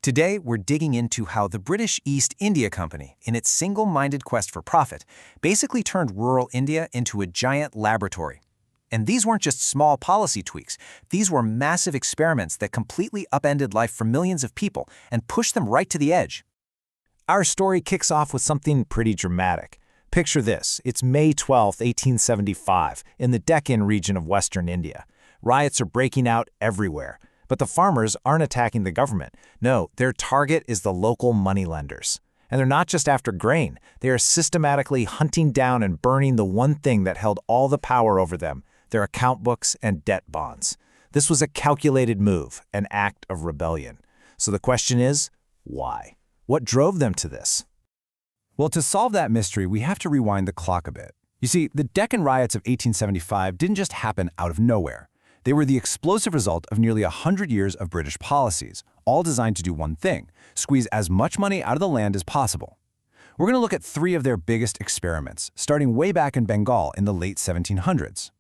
Today, we're digging into how the British East India Company, in its single-minded quest for profit, basically turned rural India into a giant laboratory. And these weren't just small policy tweaks. These were massive experiments that completely upended life for millions of people and pushed them right to the edge. Our story kicks off with something pretty dramatic. Picture this. It's May 12, 1875, in the Deccan region of western India. Riots are breaking out everywhere. But the farmers aren't attacking the government. No, their target is the local moneylenders. And they're not just after grain. They are systematically hunting down and burning the one thing that held all the power over them, their account books and debt bonds. This was a calculated move, an act of rebellion. So the question is, why? What drove them to this? Well, to solve that mystery, we have to rewind the clock a bit. You see, the Deccan riots of 1875 didn't just happen out of nowhere. They were the explosive result of nearly 100 years of British policies, all designed to do one thing: squeeze as much money out of the land as possible. We're going to look at three of their biggest experiments, starting way back in Bengal in the late 1700s.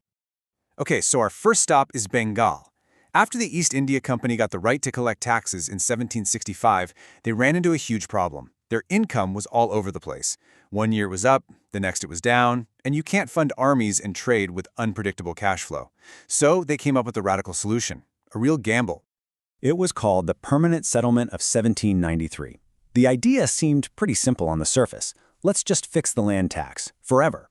Okay, so our first stop is Bengal. After the East India Company got the right to collect taxes in 1765, they ran into a huge problem. Their income was all over the place. One year it was up, the next it was down, and you can't fund armies and trade with unpredictable cash flow. So they came up with a radical solution, a real gamble. It was called the Permanent Settlement of 1793. The idea seemed pretty simple on the surface. Let's just fix the land tax, forever.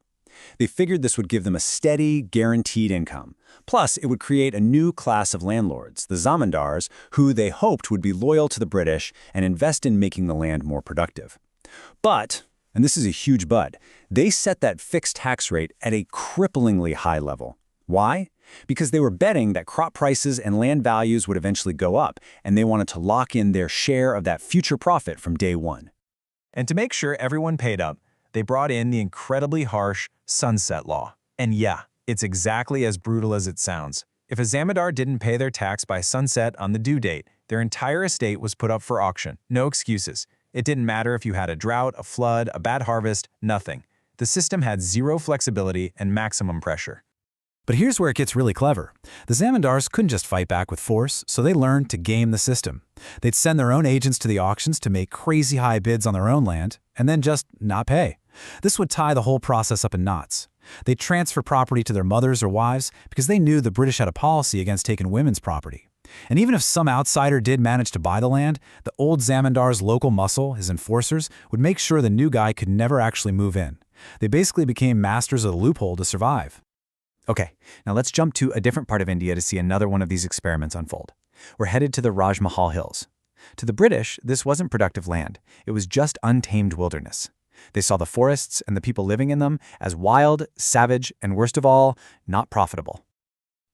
They figured this would give them a steady, guaranteed income. Plus, it would create a new class of landlords, the zamindars, who they hoped would be loyal to the British and invest in making the land more productive. But, and this is a huge but, they set that fixed tax rate at a cripplingly high level. Why? Because they were betting that crop prices and land values would eventually go up, and they wanted to lock in their share of that future profit from day one. And to make sure everyone paid up, they brought in the incredibly harsh sunset law. And yeah, it's exactly as brutal as it sounds. If a zamindar didn't pay their tax by sunset on the due date, their entire estate was put up for auction. No excuses. It didn't matter if you had a drought, a flood, a bad harvest, nothing. The system had zero flexibility and maximum pressure. But here's where it gets really clever. The zamindars couldn't just fight back with force, so they learned to game the system. They'd send their own agents to the auctions to make crazy high bids on their own land, and then just not pay. This would tie the whole process up in knots. They'd transfer property to their mothers or wives because they knew the British had a policy against taking women's property. And even if some outsider did manage to buy the land, the old zamindar's local muscle, his enforcers, would make sure the new guy could never actually move in. They basically became masters of the loophole to survive. Okay, now let's jump to a different part of India to see another one of these experiments unfold. We're headed to the Raj Mahal Hills. To the British, this wasn't productive land. It was just untamed wilderness. They saw the forests and the people living in them as wild, savage, and worst of all, not profitable.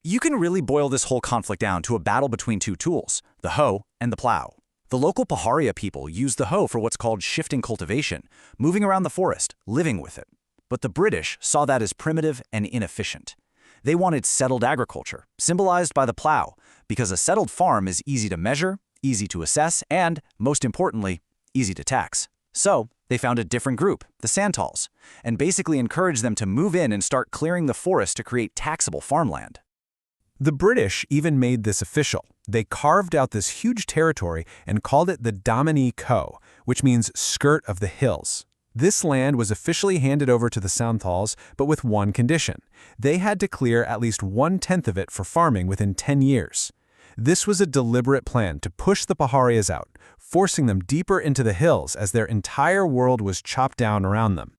You can really boil this whole conflict down to a battle between two tools, the hoe and the plow. The local Paharia people used the hoe for what's called shifting cultivation, moving around the forest, living with it. But the British saw that as primitive and inefficient. They wanted settled agriculture, symbolized by the plow, because a settled farm is easy to measure, easy to assess, and, most importantly, easy to tax. So, they found a different group, the Santals, and basically encouraged them to move in and start clearing the forest to create taxable farmland. The British even made this official. They carved out this huge territory and called it the Damani Ko, which means skirt of the hills. This land was officially handed over to the Santals, but with one condition. They had to clear at least 1/10 of it for farming within 10 years. This was a deliberate plan to push the Paharias out, forcing them deeper into the hills as their entire world was chopped down around them.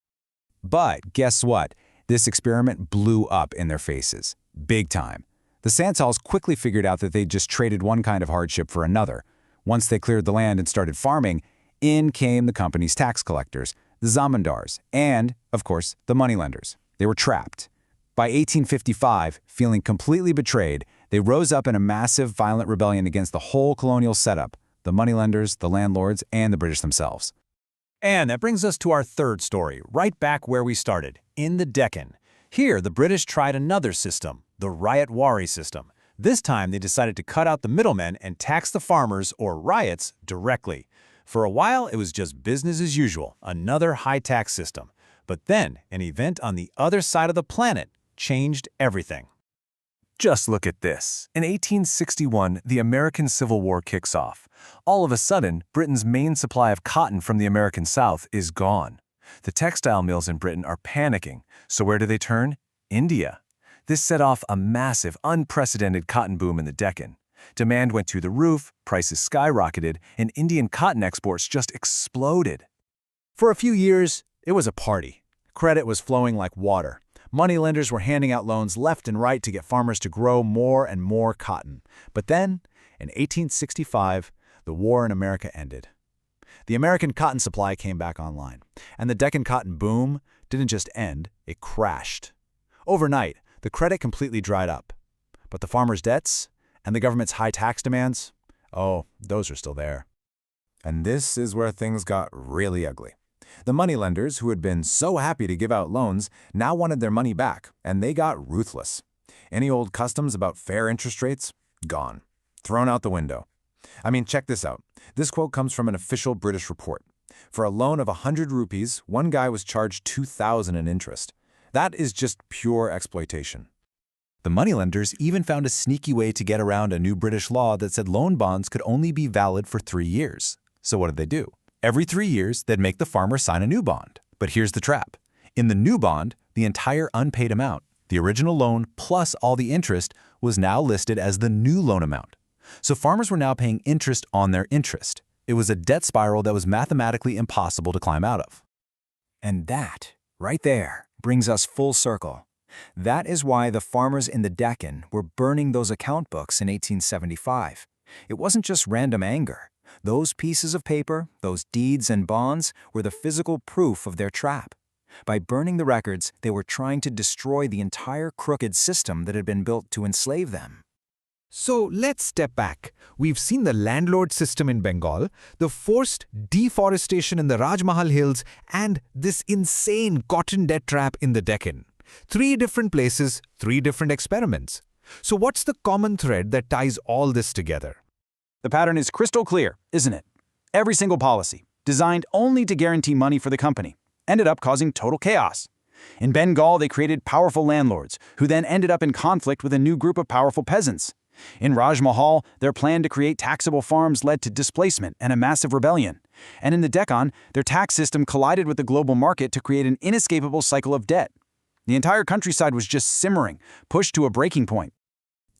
But guess what? This experiment blew up in their faces. Big time. The Santals quickly figured out that they'd just traded one kind of hardship for another. Once they cleared the land and started farming, in came the company's tax collectors, the zamindars, and, of course, the moneylenders. They were trapped. By 1855, feeling completely betrayed, they rose up in a massive, violent rebellion against the whole colonial setup, the moneylenders, the landlords, and the British themselves. And that brings us to our third story, right back where we started, in the Deccan. Here, the British tried another system, the Ryotwari system. This time, they decided to cut out the middlemen and tax the farmers, or ryots, directly. For a while, it was just business as usual, another high-tax system. But then, an event on the other side of the planet changed everything. Just look at this. In 1861, the American Civil War kicks off. All of a sudden, Britain's main supply of cotton from the American South is gone. The textile mills in Britain are panicking, so where do they turn? India. This set off a massive, unprecedented cotton boom in the Deccan. Demand went through the roof, prices skyrocketed, and Indian cotton exports just exploded. For a few years, it was a party. Credit was flowing like water. Moneylenders were handing out loans left and right to get farmers to grow more and more cotton. But then, in 1865, the war in America ended. The American cotton supply came back online, and the Deccan cotton boom didn't just end, it crashed. Overnight, the credit completely dried up. But the farmers' debts and the government's high tax demands, oh, those are still there. And this is where things got really ugly. The moneylenders, who had been so happy to give out loans, now wanted their money back, and they got ruthless. Any old customs about fair interest rates? Gone. Thrown out the window. I mean, check this out. This quote comes from an official British report. For a loan of 100 rupees, one guy was charged 2,000 in interest. That is just pure exploitation. The moneylenders even found a sneaky way to get around a new British law that said loan bonds could only be valid for 3 years. So what did they do? Every 3 years, they'd make the farmer sign a new bond. But here's the trap. In the new bond, the entire unpaid amount, the original loan plus all the interest, was now listed as the new loan amount. So farmers were now paying interest on their interest. It was a debt spiral that was mathematically impossible to climb out of. And that, right there, brings us full circle. That is why the farmers in the Deccan were burning those account books in 1875. It wasn't just random anger. Those pieces of paper, those deeds and bonds, were the physical proof of their trap. By burning the records, they were trying to destroy the entire crooked system that had been built to enslave them. So let's step back. We've seen the landlord system in Bengal, the forced deforestation in the Rajmahal Hills, and this insane cotton debt trap in the Deccan. 3 different places, 3 different experiments. So what's the common thread that ties all this together? The pattern is crystal clear, isn't it? Every single policy, designed only to guarantee money for the company, ended up causing total chaos. In Bengal, they created powerful landlords, who then ended up in conflict with a new group of powerful peasants. In Rajmahal, their plan to create taxable farms led to displacement and a massive rebellion. And in the Deccan, their tax system collided with the global market to create an inescapable cycle of debt. The entire countryside was just simmering, pushed to a breaking point.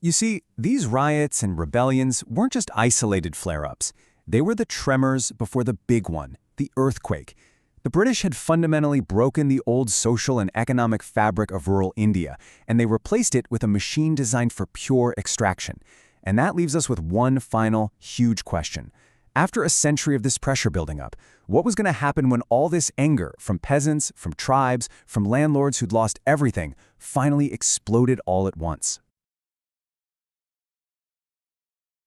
You see, these riots and rebellions weren't just isolated flare-ups. They were the tremors before the big one, the earthquake. The British had fundamentally broken the old social and economic fabric of rural India, and they replaced it with a machine designed for pure extraction. And that leaves us with one final, huge question. After a century of this pressure building up, what was going to happen when all this anger from peasants, from tribes, from landlords who'd lost everything, finally exploded all at once?